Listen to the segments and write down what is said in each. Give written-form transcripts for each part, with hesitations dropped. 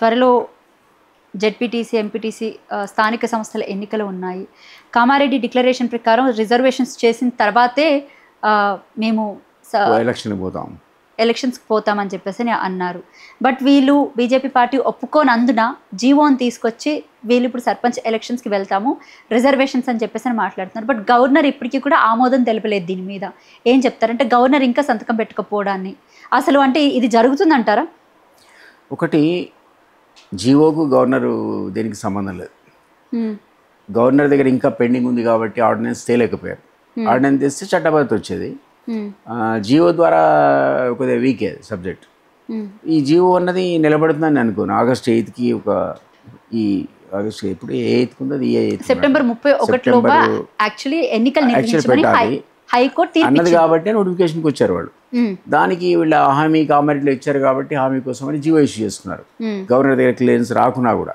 త్వరలో ZPTC, MPTC స్థానిక సంస్థల ఎన్నికలు ఉన్నాయి. కామారెడ్డి డిక్లరేషన్ ప్రకారం రిజర్వేషన్స్ చేసిన తర్వాతే మేము ఎలక్షన్స్కి పోతామని చెప్పేసి అన్నారు. బట్ వీళ్ళు బీజేపీ పార్టీ ఒప్పుకోనందున జీవోని తీసుకొచ్చి వీళ్ళు ఇప్పుడు సర్పంచ్ ఎలక్షన్స్కి వెళ్తాము రిజర్వేషన్స్ అని చెప్పేసి మాట్లాడుతున్నారు. బట్ గవర్నర్ ఇప్పటికీ కూడా ఆమోదం తెలపలేదు దీని మీద. ఏం చెప్తారంటే గవర్నర్ ఇంకా సంతకం పెట్టుకోపోవడాన్ని అసలు అంటే ఇది జరుగుతుందంటారా? ఒకటి జీవోకు గవర్నరు దేనికి సంబంధం లేదు. గవర్నర్ దగ్గర ఇంకా పెండింగ్ ఉంది కాబట్టి ఆర్డినెన్స్ తేలేకపోయారు. ఆర్డినెన్స్ తెస్తే చట్టబద్ధత వచ్చేది. జీవో ద్వారా కొద్దిగా వీకే సబ్జెక్ట్. ఈ జీవో అన్నది నిలబడుతుందని అనుకోను. ఆగస్ట్ 8కి ఈ ఆగస్ట్ ఎప్పుడు 8కి ఉంది, సెప్టెంబర్ 31 యాక్చువల్లీ ఎన్నికలు నిర్వహించమని హైకోర్టు అన్నది కాబట్టి నోటిఫికేషన్కి వచ్చారు వాళ్ళు. దానికి వీళ్ళ హామీ కామారెడ్డిలో ఇచ్చారు కాబట్టి హామీ కోసం అని జీవో ఇష్యూ చేసుకున్నారు. గవర్నర్ దగ్గర క్లియరెన్స్ రాకున్నా కూడా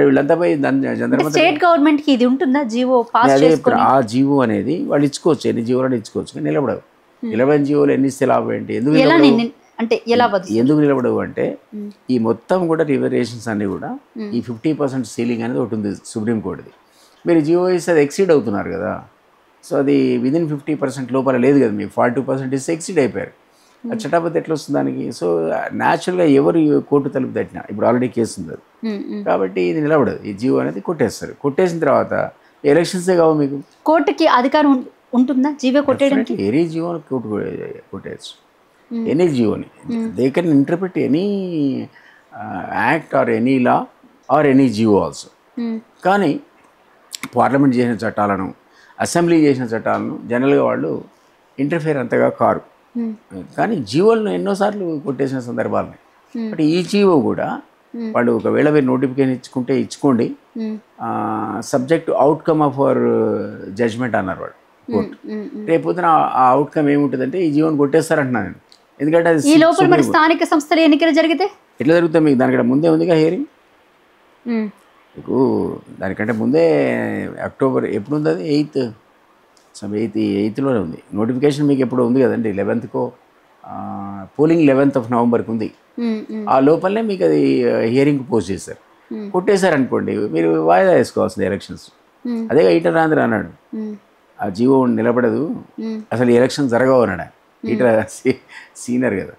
వీళ్ళంతా పోయి స్టేట్ గవర్నమెంట్ కి ఇది ఉంటుందా జీవో పాస్ చేసుకొని? ఆ జీవో అనేది వాళ్ళు ఇచ్చుకోవచ్చు, ఎన్ని జీవోలు ఇచ్చుకోవచ్చు, కానీ నిలబడవు. నిలబడిన జీవోలు ఎన్ని ఇస్తే లాభం ఏంటి? ఎందుకు నిలబడవు అంటే ఈ మొత్తం కూడా రిజర్వేషన్స్ అన్ని కూడా ఈ 50% సీలింగ్ అనేది ఒకటి ఉంది సుప్రీంకోర్టుది. మీరు జీవో ఇస్తే అది ఎక్సీడ్ అవుతున్నారు కదా. సో అది విదిన్ 50% లోపల లేదు కదా. మీకు 42% ఇస్తే ఎక్సీడ్ అయిపోయారు. ఆ చట్టబద్ధ ఎట్లా వస్తుంది దానికి? సో న్యాచురల్గా ఎవరు కోర్టు తలుపు తట్టినా ఇప్పుడు ఆల్రెడీ కేసు ఉంది కాబట్టి ఇది నిలబడదు. ఈ జీవో అనేది కొట్టేస్తారు. కొట్టేసిన తర్వాత ఎలక్షన్సే కావు. మీకు కోర్టుకి అధికారం ఉంటుందా జీవో కొట్టేయడానికి? ఎనీ జీవోని కోర్టు కొట్టేయచ్చు. ఎనీ జీవోని they can interpret any act or any law or any GO also. కానీ పార్లమెంట్ చేసిన చట్టాలను, అసెంబ్లీ చేసిన చట్టాలను జనరల్గా వాళ్ళు ఇంటర్ఫియర్ అంతగా కారు. కానీ జీవోలను ఎన్నోసార్లు కొట్టేసిన సందర్భాలు ఉన్నాయి. బట్ ఈ జీవో కూడా వాళ్ళు ఒకవేళ మీరు నోటిఫికేషన్ ఇచ్చుకోండి, subject outcome of our judgement అన్నారు వాళ్ళు కోర్టు. రేపు పొద్దున ఆ అవుట్కమ్ ఏముంటుందంటే ఈ జీవోని కొట్టేస్తారంటున్నాను నేను. ఎందుకంటే అది ఈ లోపల మరి స్థానిక సంస్థల ఎన్నికలు జరిగితే ఎట్లా జరుగుతుంది? మీకు దానికంటే ముందే ఉందిగా హియరింగ్. మీకు దానికంటే ముందే అక్టోబర్ ఎప్పుడు ఉంది? అది 8th ఉంది నోటిఫికేషన్. మీకు ఎప్పుడు ఉంది కదండి, 11th పోలింగ్ 11th నవంబర్కి ఉంది. ఆ లోపలనే మీకు అది హియరింగ్ పోస్ట్ చేశారు. కొట్టేశారు అనుకోండి, మీరు వాయిదా వేసుకోవాల్సింది ఎలక్షన్స్. అదే ఈటల రాజేంద్ర అన్నాడు ఆ జీవో నిలబడదు, అసలు ఎలక్షన్ జరగవు అన్నాడు. ఈటల సీనియర్ కదా.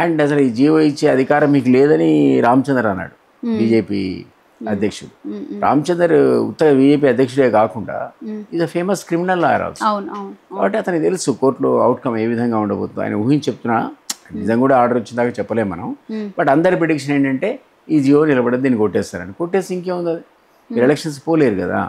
అండ్ అసలు ఈ జీవో ఇచ్చే అధికారం మీకు లేదని రామచంద్ర అన్నాడు, బీజేపీ అధ్యక్షుడు. రామచందర్ ఉత్తర బీజేపీ అధ్యక్షుడే కాకుండా is a famous criminal lawyer also. కాబట్టి అతనికి తెలుసు కోర్టులో అవుట్కమ్ ఏ విధంగా ఉండబోతుంది. ఆయన ఊహించి చెప్తున్నా, నిజం కూడా ఆర్డర్ వచ్చిందాక చెప్పలేము మనం. బట్ అందరి ప్రిడిక్షన్ ఏంటంటే ఈ జియో నిలబడదు, దీన్ని కొట్టేస్తారని. కొట్టేసి ఇంకేముంది, అది మీరు ఎలక్షన్స్ పోలేరు కదా.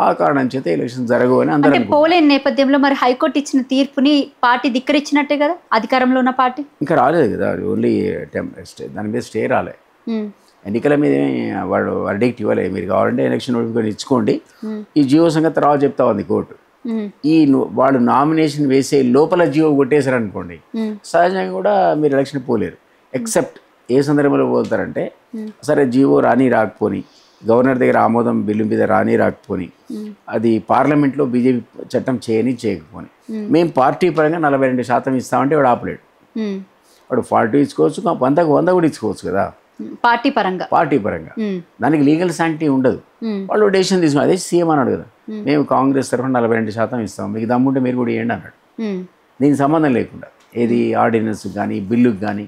ఆ కారణం చేత ఎలక్షన్స్ జరగవు అని అందరూ. పోలేని నేపథ్యంలో మరి హైకోర్టు ఇచ్చిన తీర్పుని పార్టీ ధిక్కరించినట్టే కదా, అధికారంలో ఉన్న పార్టీ. ఇంకా రాలేదు కదా, ఓన్లీ దాని మీద స్టే రాలే. ఎన్నికల మీద వాడు వర్డిక్ట్ ఇవ్వలేదు. మీరు కావాలంటే ఎలక్షన్ నోటిఫికేషన్ ఇచ్చుకోండి, ఈ జియో సంగతి తర్వాత చెప్తా ఉంది కోర్టు. ఈ వాడు నామినేషన్ వేసే లోపల జియో కొట్టేశారనుకోండి, సహజంగా కూడా మీరు ఎలక్షన్ పోలేరు. ఎక్సెప్ట్ ఏ సందర్భంలో పోతారంటే, సరే జియో రాకపోని, గవర్నర్ దగ్గర ఆమోదం బిల్లు మీద రాకపోని, అది పార్లమెంట్లో బీజేపీ చట్టం చేయకపోని, మేము పార్టీ పరంగా 42% ఇస్తామంటే వాడు ఆపలేడు. వాడు 40 ఇచ్చుకోవచ్చు, 100 కూడా ఇచ్చుకోవచ్చు కదా పార్టీ పరంగా. దానికి లీగల్ శాంక్టిటీ ఉండదు. వాళ్ళు డెసిషన్ తీసుకున్నారు. అదే సీఎం అన్నాడు కదా, మేము కాంగ్రెస్ తరఫున 42% ఇస్తాం, మీకు దమ్ముంటే మీరు కూడా ఇవ్వండి అన్నాడు. దీనికి సంబంధం లేకుండా, ఏది ఆర్డినెన్స్ కానీ బిల్లుకి కానీ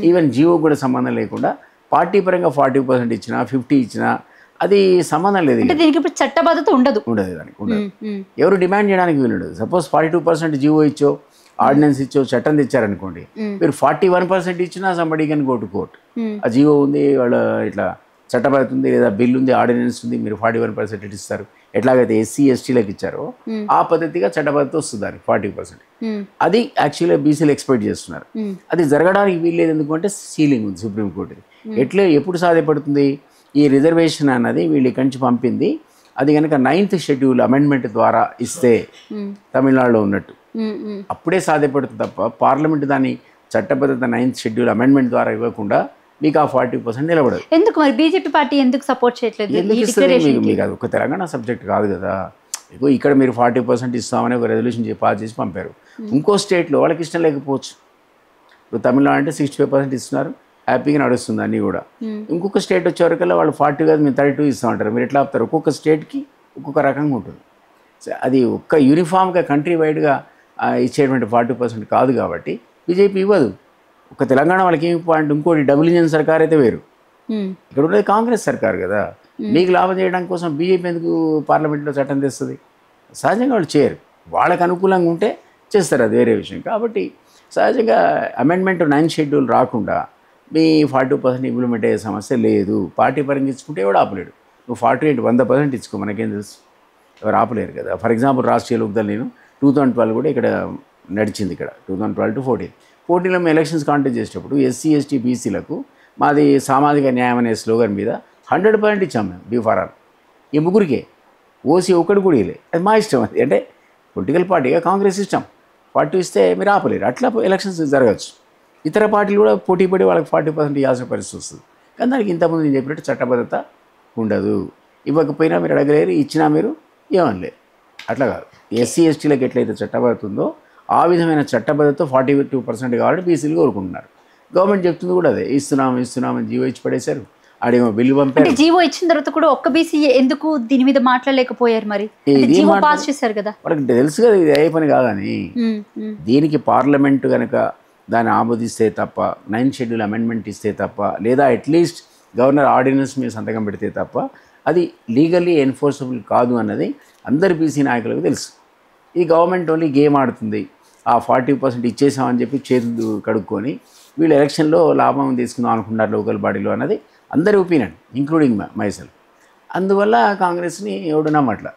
ఈవెన్ జీవో కూడా సంబంధం లేకుండా పార్టీ పరంగా 40% ఇచ్చినా 50 ఇచ్చినా అది సంబంధం లేదు. చట్టబద్ధత ఉండదు దానికి ఉండదు. ఎవరు డిమాండ్ చేయడానికి వీలుండదు. సపోజ్ 42% జీవో ఇచ్చో, ఆర్డినెన్స్ ఇచ్చో, చట్టం తెచ్చారనుకోండి, మీరు 41% ఇచ్చినా somebody can go to court. ఆ జీవో ఉంది, వాళ్ళ ఇట్లా చట్టబద్ధత ఉంది, లేదా బిల్ ఉంది, ఆర్డినెన్స్ ఉంది, మీరు 41% ఇస్తారు. ఎట్లాగైతే ఎస్సీ ఎస్టీలకు ఇచ్చారో ఆ పద్ధతిగా చట్టబద్ధత వస్తుంది దానికి 40%. అది యాక్చువల్గా బీసీలు ఎక్స్పెక్ట్ చేస్తున్నారు. అది జరగడానికి వీల్లేదు. ఎందుకంటే సీలింగ్ ఉంది సుప్రీంకోర్టు. ఎప్పుడు సాధ్యపడుతుంది ఈ రిజర్వేషన్ అన్నది? వీళ్ళు ఇక్కడి నుంచి పంపింది అది కనుక 9th షెడ్యూల్ అమెండ్మెంట్ ద్వారా ఇస్తే తమిళనాడులో ఉన్నట్టు అప్పుడే సాధ్యపడుతుంది తప్ప పార్లమెంట్ దాన్ని చట్టబద్ధత 9th షెడ్యూల్ అమెండ్మెంట్ ద్వారా ఇవ్వకుండా మీకు ఆ 40% నిలబడదు. ఎందుకు మరి బీజేపీ పార్టీ ఎందుకు సపోర్ట్ చేయట్లేదు? మీకు అది ఒక తెలంగాణ సబ్జెక్ట్ కాదు కదా. ఇక్కడ మీరు 40% ఇస్తామని ఒక రెజల్యూషన్ పాస్ చేసి పంపారు. ఇంకో స్టేట్లో వాళ్ళకి ఇష్టం లేకపోవచ్చు. ఇప్పుడు తమిళనాడు అంటే 65% ఇస్తున్నారు, హ్యాపీగా నడుస్తుంది అన్నీ కూడా. ఇంకొక స్టేట్ వచ్చేవరకల్లా వాళ్ళు 40 కాదు మేము 32 ఇస్తామంటారు. మీరు ఎట్లా ఆపుతారు? ఒక్కొక్క స్టేట్కి ఒక్కొక్క రకంగా ఉంటుంది. అది ఒక్క యూనిఫామ్గా కంట్రీ వైడ్గా ఇచ్చేటువంటి 40% కాదు కాబట్టి బీజేపీ ఇవ్వదు. ఒక తెలంగాణ వాళ్ళకి ఏం పాయింట్, ఇంకోటి డబుల్ ఇంజన్ సర్కార్ అయితే వేరు. ఇక్కడ ఉన్నది కాంగ్రెస్ సర్కార్ కదా. మీకు లాభం చేయడం కోసం బీజేపీ ఎందుకు పార్లమెంట్లో చట్టం తెస్తుంది? సహజంగా వాళ్ళు చేయరు. వాళ్ళకు అనుకూలంగా ఉంటే చేస్తారు, అది వేరే విషయం. కాబట్టి సహజంగా అమెండ్మెంట్ 9 షెడ్యూల్ రాకుండా మీ 42% ఇంప్లిమెంట్ అయ్యే సమస్య లేదు. పార్టీ పరంగా ఇచ్చుకుంటే ఎవడు ఆపలేడు. నువ్వు 48 100% ఇచ్చుకో, మనకేం తెలుసు, ఎవరు ఆపలేరు కదా. ఫర్ ఎగ్జాంపుల్ రాష్ట్రీయ లోక్దళ్ నేను 2012 కూడా ఇక్కడ నడిచింది. ఇక్కడ 2012 to 14లో మేము ఎలక్షన్స్ కాంటెస్ట్ చేసేటప్పుడు ఎస్సీ ఎస్టీ బీసీలకు మాది సామాజిక న్యాయం అనే స్లోగన్ మీద 100% ఇచ్చాం మేము బీఫారాలు. ఈ ముగ్గురికే, ఓసీ ఒక్కడు కూడా ఇలే. అది మా ఇష్టం. అది అంటే పొలిటికల్ పార్టీగా కాంగ్రెస్ ఇష్టం. 40 ఇస్తే మీరు ఆపలేరు. అట్లా ఎలక్షన్స్ జరగచ్చు. ఇతర పార్టీలు కూడా పోటీ పడి వాళ్ళకి 40% ఇవ్వాల్సిన పరిస్థితి వస్తుంది. కానీ దానికి ఇంతకుముందు నేను చెప్పినట్టు చట్టబద్ధత ఉండదు. ఇవ్వకపోయినా మీరు అడగలేరు, ఇచ్చినా మీరు ఏమనలేరు. అట్లా కాదు. ఎస్సీ ఎస్టీలకు ఎట్లయితే చట్టబద్ధత ఉందో ఆ విధమైన చట్టబద్ధత 42% కావాలని బీసీలు కోరుకుంటున్నారు. గవర్నమెంట్ చెప్తుంది కూడా అదే, ఇస్తున్నామని జీవో ఇచ్చి పడేశారు. ఆడేమో బిల్లు పంపారు. జీవో ఇచ్చిన తర్వాత కూడా ఒక్క బీసీ ఎందుకు దీని మీద మాట్లాడలేకపోయారు? మరి జీవో పాస్ చేశారు కదా, వాళ్ళకి తెలుసు కదా ఇది అయ్యే పని కాదని. దీనికి పార్లమెంటు కనుక దాన్ని ఆమోదిస్తే తప్ప, 9 షెడ్యూల్ అమెండ్మెంట్ ఇస్తే తప్ప, లేదా అట్లీస్ట్ గవర్నర్ ఆర్డినెన్స్ మీద సంతకం పెడితే తప్ప అది లీగల్లీ ఎన్ఫోర్సబుల్ కాదు అన్నది అందరి బీసీ నాయకులకు తెలుసు. ఈ గవర్నమెంట్ ఓన్లీ గేమ్ ఆడుతుంది. ఆ 40% ఇచ్చేసామని చెప్పి చేతులు కడుక్కొని వీళ్ళు ఎలక్షన్లో లాభం తీసుకుందాం అనుకుంటున్నారు లోకల్ బాడీలో అన్నది అందరి ఒపీనియన్, ఇంక్లూడింగ్ మైసెల్ఫ్. అందువల్ల కాంగ్రెస్ని ఎవడు నమ్మట్ల.